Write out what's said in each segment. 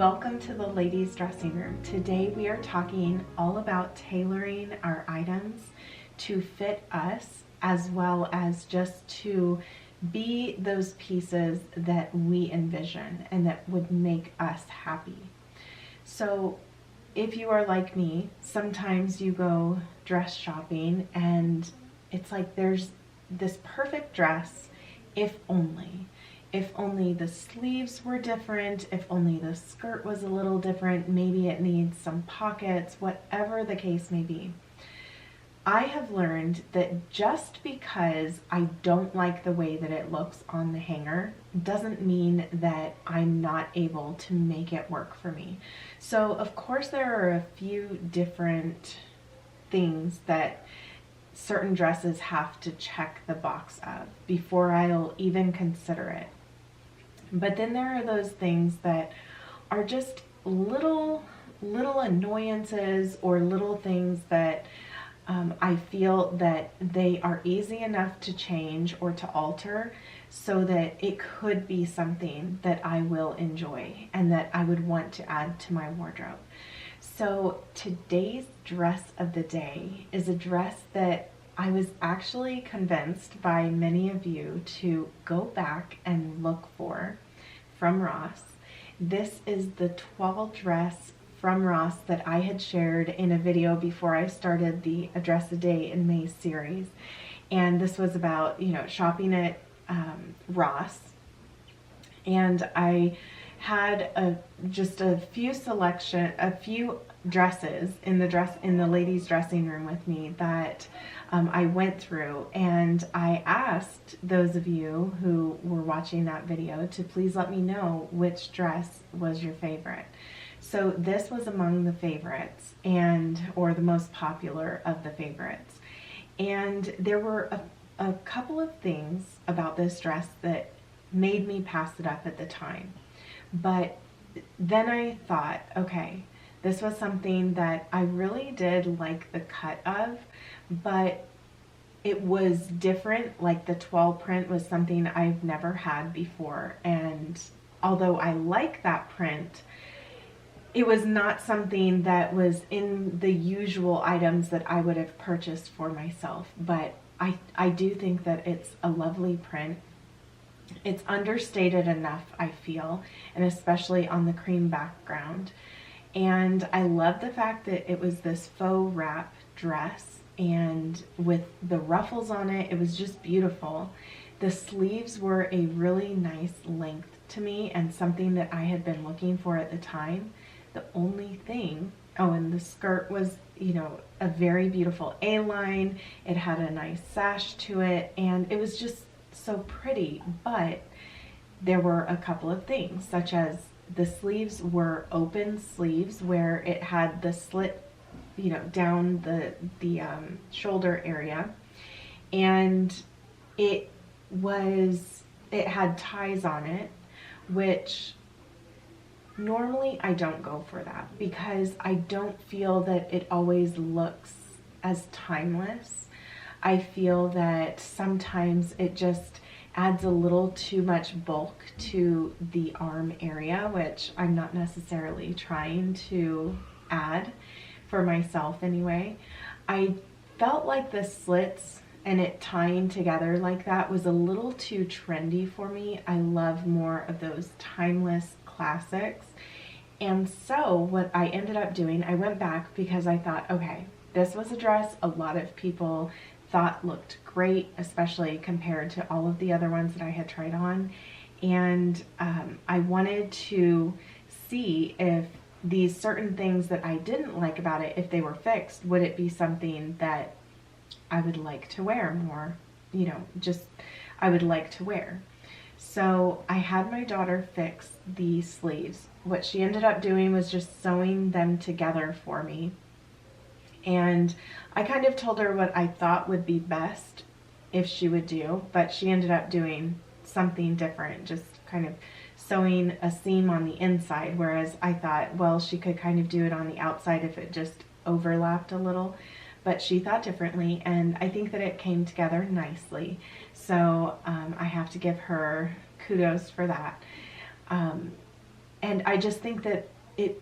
Welcome to the ladies' dressing room. Today we are talking all about tailoring our items to fit us, as well as just to be those pieces that we envision and that would make us happy. So if you are like me, sometimes you go dress shopping and it's like there's this perfect dress, if only. If only the sleeves were different, if only the skirt was a little different, maybe it needs some pockets, whatever the case may be. I have learned that just because I don't like the way that it looks on the hanger doesn't mean that I'm not able to make it work for me. So of course there are a few different things that certain dresses have to check the box of before I'll even consider it. But then there are those things that are just little annoyances or little things that I feel that they are easy enough to change or to alter so that it could be something that I will enjoy and that I would want to add to my wardrobe. So today's dress of the day is a dress that I was actually convinced by many of you to go back and look for from Ross. This is the twaddle dress from Ross that I had shared in a video before I started the A Dress a Day in May series. And this was about, shopping at Ross. And I had just a few dresses in the ladies' dressing room with me that I went through, and I asked those of you who were watching that video to please let me know which dress was your favorite. So this was among the favorites, or the most popular of the favorites. And there were a couple of things about this dress that made me pass it up at the time. But then I thought, okay, this was something that I really did like the cut of, but it was different. Like the toile print was something I've never had before. And although I like that print, it was not something that was in the usual items that I would have purchased for myself. But I do think that it's a lovely print. It's understated enough, I feel, and especially on the cream background. And I love the fact that it was this faux wrap dress, and with the ruffles on it, it was just beautiful. The sleeves were a really nice length to me and something that I had been looking for at the time. The only thing, and the skirt was, a very beautiful A-line. It had a nice sash to it, and it was just so pretty. But there were a couple of things, such as the sleeves were open sleeves where it had the slit, down the shoulder area, and it had ties on it, which normally I don't go for that because I don't feel that it always looks as timeless. I feel that sometimes it just adds a little too much bulk to the arm area, which I'm not necessarily trying to add for myself anyway. I felt like the slits and it tying together like that was a little too trendy for me. I love more of those timeless classics. And so what I ended up doing, I went back because I thought, okay, this was a dress a lot of people thought looked great, especially compared to all of the other ones that I had tried on. And I wanted to see if these certain things that I didn't like about it, if they were fixed, would it be something that I would like to wear more, I would like to wear. So I had my daughter fix the sleeves. What she ended up doing was just sewing them together for me. And I kind of told her what I thought would be best if she would do, but she ended up doing something different, just kind of sewing a seam on the inside, whereas I thought, well, she could kind of do it on the outside if it just overlapped a little. But she thought differently, and I think that it came together nicely. So I have to give her kudos for that. And I just think that it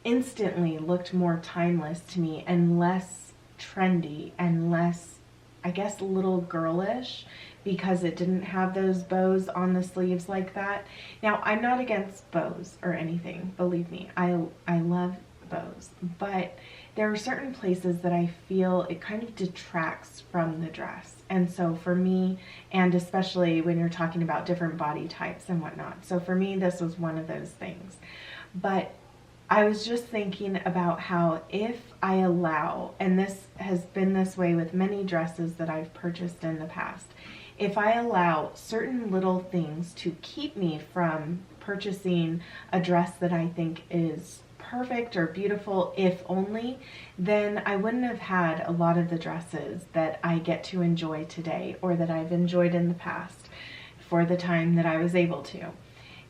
instantly looked more timeless to me and less trendy and less, I guess, little girlish, because it didn't have those bows on the sleeves like that. Now, I'm not against bows or anything, believe me. I love bows, but there are certain places that I feel it kind of detracts from the dress. And so for me, and especially when you're talking about different body types and whatnot, so for me, this was one of those things. But I was just thinking about how if I allow, and this has been this way with many dresses that I've purchased in the past, if I allow certain little things to keep me from purchasing a dress that I think is perfect or beautiful, if only, then I wouldn't have had a lot of the dresses that I get to enjoy today, or that I've enjoyed in the past for the time that I was able to.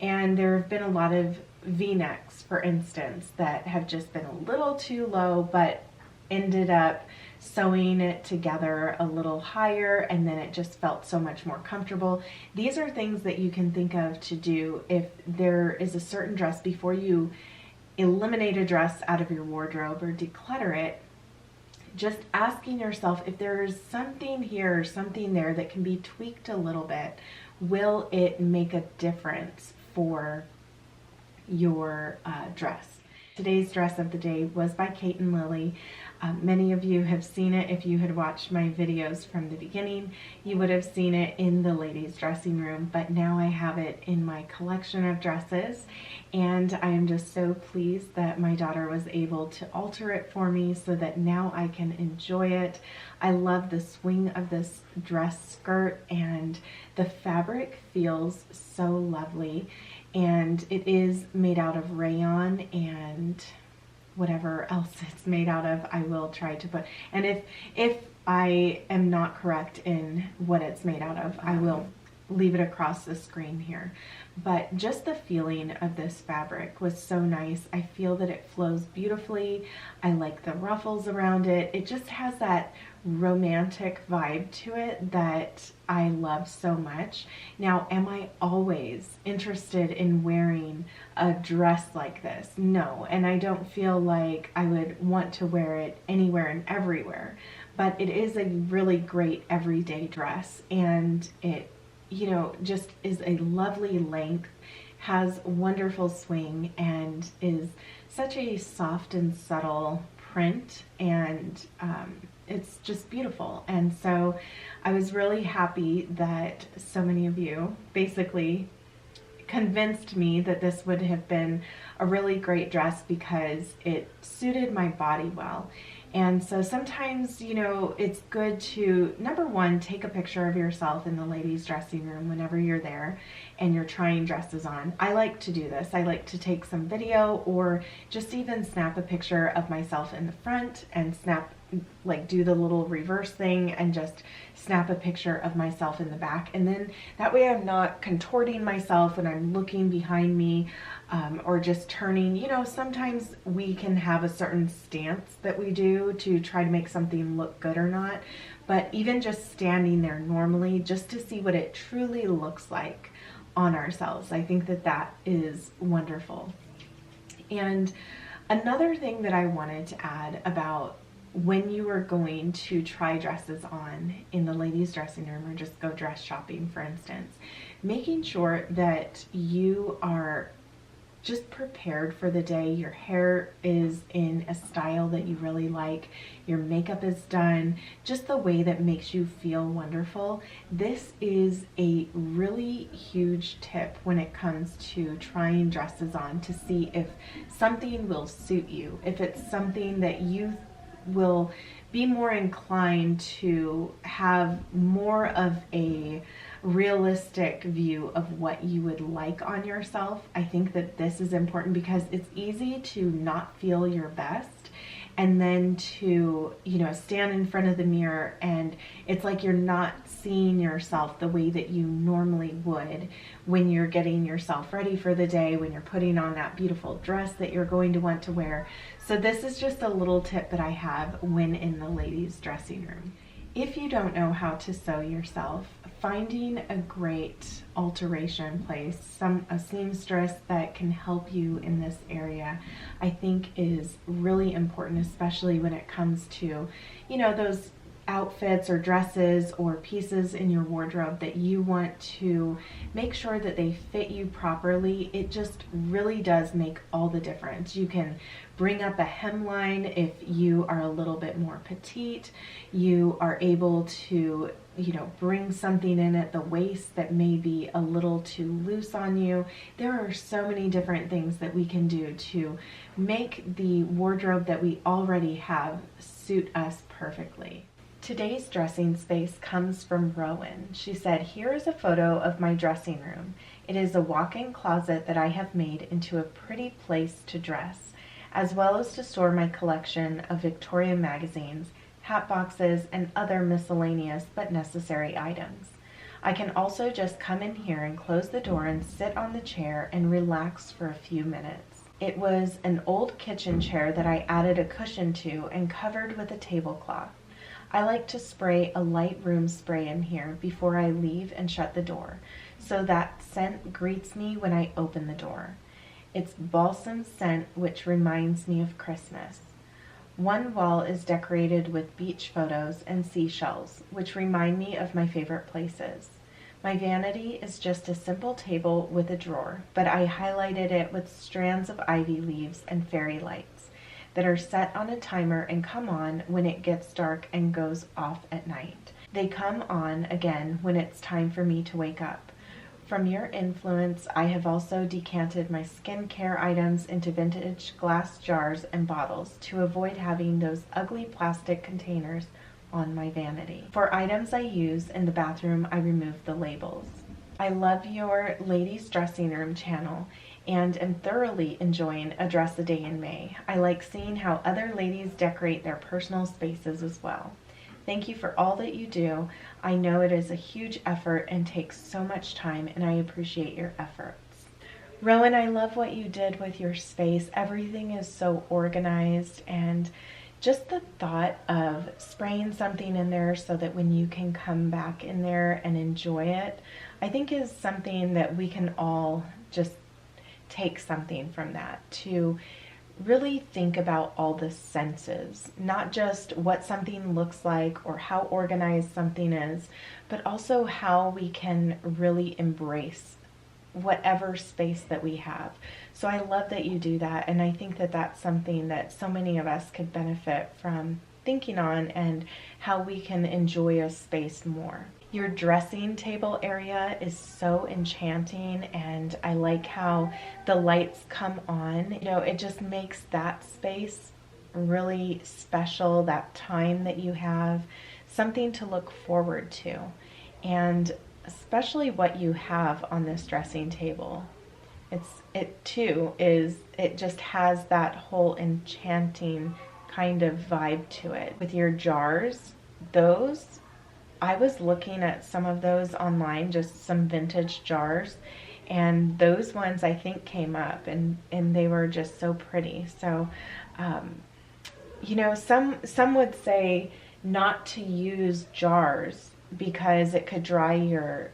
And there have been a lot of V-necks, for instance, that have just been a little too low, but ended up sewing it together a little higher, and then it just felt so much more comfortable. These are things that you can think of to do if there is a certain dress, before you eliminate a dress out of your wardrobe or declutter it. Just asking yourself if there is something here or something there that can be tweaked a little bit. Will it make a difference for your dress? Today's dress of the day was by Kate and Lily. Many of you have seen it. If you had watched my videos from the beginning, you would have seen it in the ladies' dressing room, but now I have it in my collection of dresses, and I am just so pleased that my daughter was able to alter it for me so that now I can enjoy it. I love the swing of this dress skirt, and the fabric feels so lovely, and it is made out of rayon and whatever else it's made out of, I will try to put, and if I am not correct in what it's made out of, I will leave it across the screen here. But just the feeling of this fabric was so nice. I feel that it flows beautifully. I like the ruffles around it. It just has that romantic vibe to it that I love so much. Now, am I always interested in wearing a dress like this? No, and I don't feel like I would want to wear it anywhere and everywhere, but it is a really great everyday dress, and it, you know, just is a lovely length, has wonderful swing, and is such a soft and subtle print, and it's just beautiful. And so I was really happy that so many of you basically convinced me that this would have been a really great dress because it suited my body well. And so sometimes, you know, it's good to, number one, take a picture of yourself in the ladies' dressing room whenever you're there and you're trying dresses on. I like to do this. I like to take some video or just even snap a picture of myself in the front and snap, like do the little reverse thing and just snap a picture of myself in the back. And then that way I'm not contorting myself when I'm looking behind me or just turning. You know, sometimes we can have a certain stance that we do to try to make something look good or not. But even just standing there normally, just to see what it truly looks like on ourselves, I think that that is wonderful. And another thing that I wanted to add about when you are going to try dresses on in the ladies' dressing room or just go dress shopping, for instance, making sure that you are just prepared for the day. Your hair is in a style that you really like. Your makeup is done just the way that makes you feel wonderful. This is a really huge tip when it comes to trying dresses on, to see if something will suit you, if it's something that you will be more inclined to have more of a realistic view of what you would like on yourself. I think that this is important because it's easy to not feel your best and then to, you know, stand in front of the mirror and it's like you're not seeing yourself the way that you normally would when you're getting yourself ready for the day, when you're putting on that beautiful dress that you're going to want to wear. So this is just a little tip that I have when in the ladies' dressing room. If you don't know how to sew yourself, finding a great alteration place, a seamstress that can help you in this area, I think is really important, especially when it comes to, those outfits or dresses or pieces in your wardrobe that you want to make sure that they fit you properly. It just really does make all the difference. You can bring up a hemline if you are a little bit more petite. You are able to, bring something in at the waist that may be a little too loose on you. There are so many different things that we can do to make the wardrobe that we already have suit us perfectly. Today's dressing space comes from Rowan. She said, "Here is a photo of my dressing room. It is a walk-in closet that I have made into a pretty place to dress, as well as to store my collection of Victorian magazines, hat boxes, and other miscellaneous but necessary items. I can also just come in here and close the door and sit on the chair and relax for a few minutes. It was an old kitchen chair that I added a cushion to and covered with a tablecloth. I like to spray a light room spray in here before I leave and shut the door, so that scent greets me when I open the door. It's balsam scent, which reminds me of Christmas. One wall is decorated with beach photos and seashells, which remind me of my favorite places. My vanity is just a simple table with a drawer, but I highlighted it with strands of ivy leaves and fairy lights that are set on a timer and come on when it gets dark and goes off at night. They come on again when it's time for me to wake up. From your influence, I have also decanted my skincare items into vintage glass jars and bottles to avoid having those ugly plastic containers on my vanity. For items I use in the bathroom, I remove the labels. I love your ladies' dressing room channel and am thoroughly enjoying A Dress a Day in May. I like seeing how other ladies decorate their personal spaces as well. Thank you for all that you do. I know it is a huge effort and takes so much time, and I appreciate your efforts." Rowan, I love what you did with your space. Everything is so organized, and just the thought of spraying something in there so that when you can come back in there and enjoy it, I think is something that we can all just take something from that, to really think about all the senses, not just what something looks like or how organized something is, but also how we can really embrace whatever space that we have. So I love that you do that, and I think that that's something that so many of us could benefit from thinking on, and how we can enjoy a space more. Your dressing table area is so enchanting, and I like how the lights come on. It just makes that space really special, that time that you have, something to look forward to. And especially what you have on this dressing table. It just has that whole enchanting kind of vibe to it. With your jars, I was looking at some of those online, just some vintage jars, and those ones I think came up, and they were just so pretty. So, some would say not to use jars because it could dry your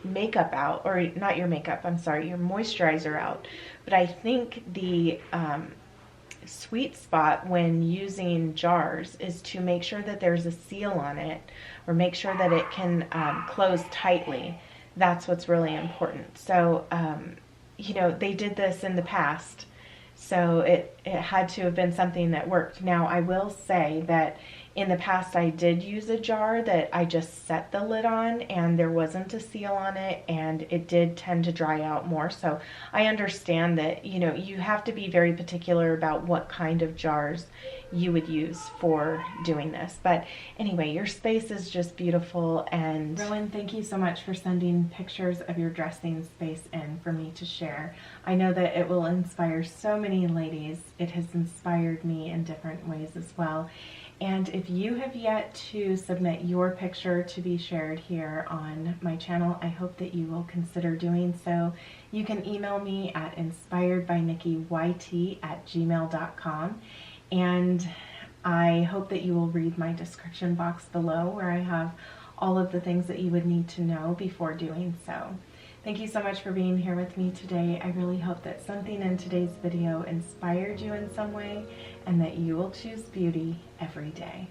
makeup out, or not your makeup, I'm sorry, your moisturizer out. But I think the sweet spot when using jars is to make sure that there's a seal on it, or make sure that it can close tightly. That's what's really important. So, they did this in the past, so it had to have been something that worked. Now, I will say that in the past I did use a jar that I just set the lid on, and there wasn't a seal on it, and it did tend to dry out more. So I understand that, you have to be very particular about what kind of jars you would use for doing this. But anyway, your space is just beautiful. And Rowan, thank you so much for sending pictures of your dressing space in for me to share. I know that it will inspire so many ladies. It has inspired me in different ways as well. And if you have yet to submit your picture to be shared here on my channel, I hope that you will consider doing so. You can email me at inspiredbynikkiyt@gmail.com. And I hope that you will read my description box below where I have all of the things that you would need to know before doing so. Thank you so much for being here with me today. I really hope that something in today's video inspired you in some way and that you will choose beauty every day.